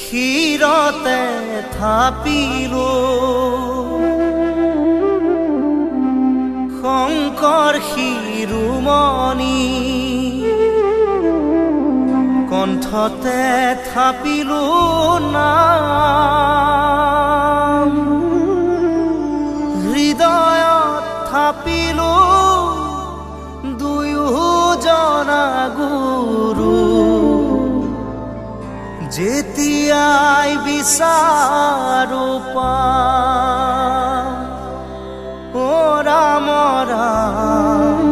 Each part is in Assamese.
ক্ষীৰতে থাপিলো শংকৰ শিৰোমণি কণ্ঠতে থাপিলো নাম হৃদয়ত থাপিলো দুয়োজনা গুৰু যেতিয়াই বিচাৰো পাম ও ৰাম ৰাম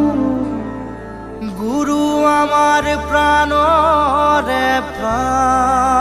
গুৰু আমাৰ প্ৰাণৰে প্ৰাণ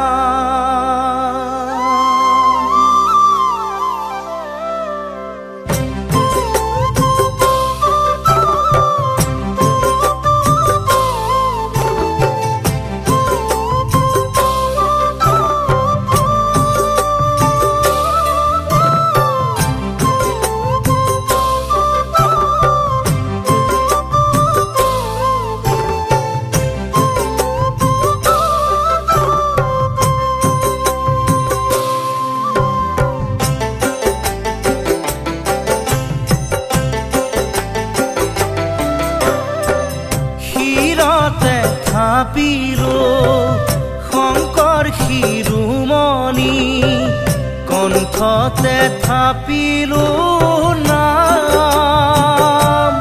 থাপিলো শংকৰ শিৰোমণি কণ্ঠতে থাপিলো নাম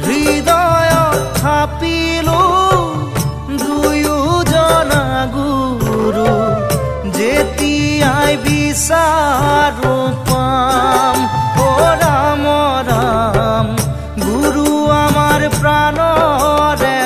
হৃদয়ত থাপিলো দুয়োজনা গুৰু যেতিয়াই বিচাৰো পাম ও ৰাম ৰাম গুৰু আমাৰ প্ৰাণৰে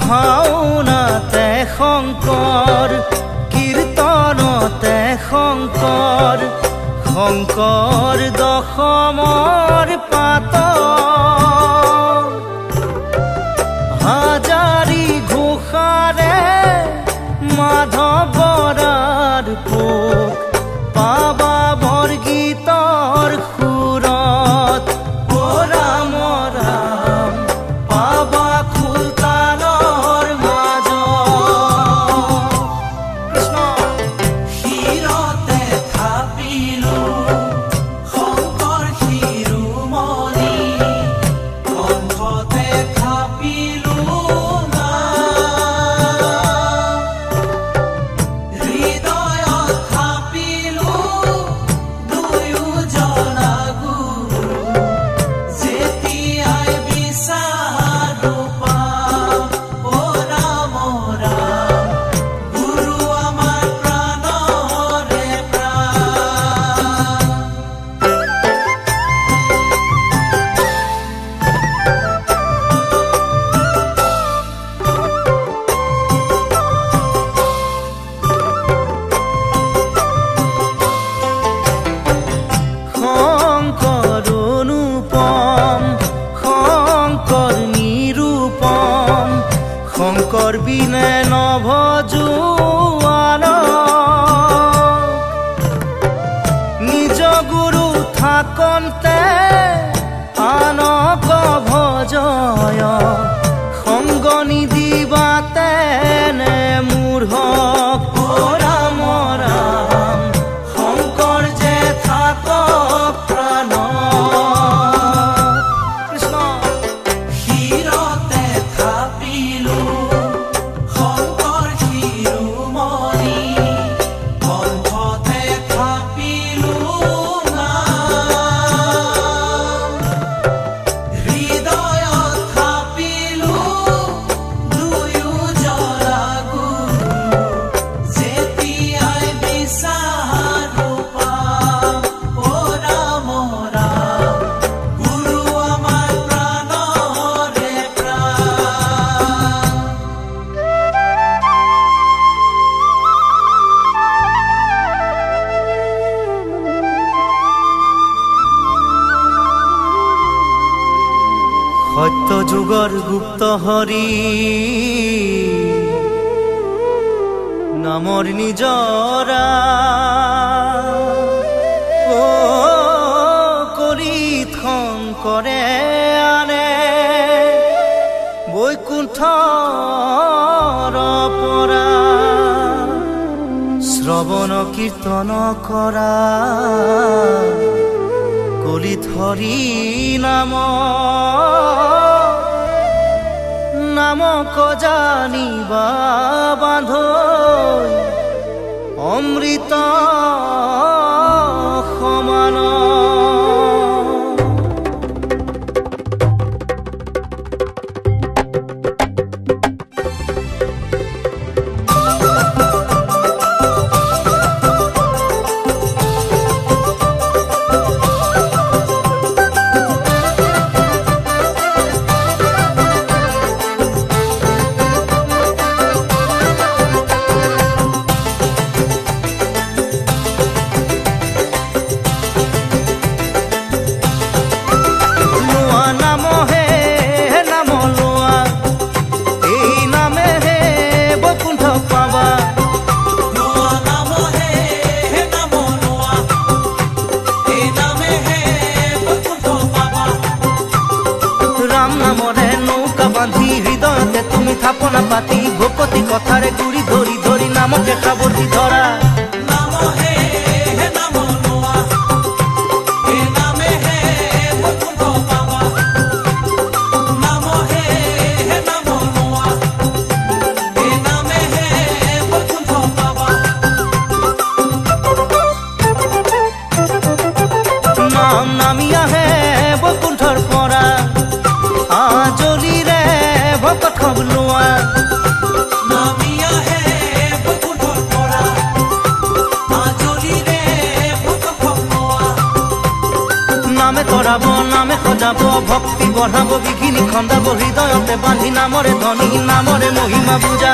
ভাওনাতে শংকৰ কীৰ্তনতে শংকৰ শংকৰ দশমৰ পাত হাজাৰী ঘোষাৰে মাধৱ বৰাৰ পোক পাবা বৰগীতৰ সুৰত ও ৰাম ৰাম পাবা শংকৰ বিনে নভজোৱান নিজ গুৰু থাকন্তে আনক ভজয় সংগ নিদিবাতে নে মূঢ়ক ও ৰাম ৰাম শংকৰ যে থাকক প্ৰাণ সত্য যুগৰ গুপ্ত হৰি নামৰ নিজৰা কৰি শংকৰে আনে বৈকুণ্ঠৰ পৰা শ্ৰৱণ কীৰ্তন কৰা কলিত হৰি নামক জানিবা বান্ধ অমৃত সমান হৃদয়তে তুমি থাপনা পাতি ভকতি কথারে গুড়ি ধরি ধরি নামকে খাবর্তি ধরা নাম নামিয়া হে বৈকুণ্ঠৰ পৰা আজলি ৰে ভকত খবলোয়া নামিয়া হে বৈকুণ্ঠৰ পৰা আজলি ৰে ভকত খবলোয়া নামে তৰাব নামে সজাব ভক্তি বঢ়াব বিঘিনি খন্দাব হৃদয়তে বান্ধি নামৰে ধনী নামৰে মহিমা পূজা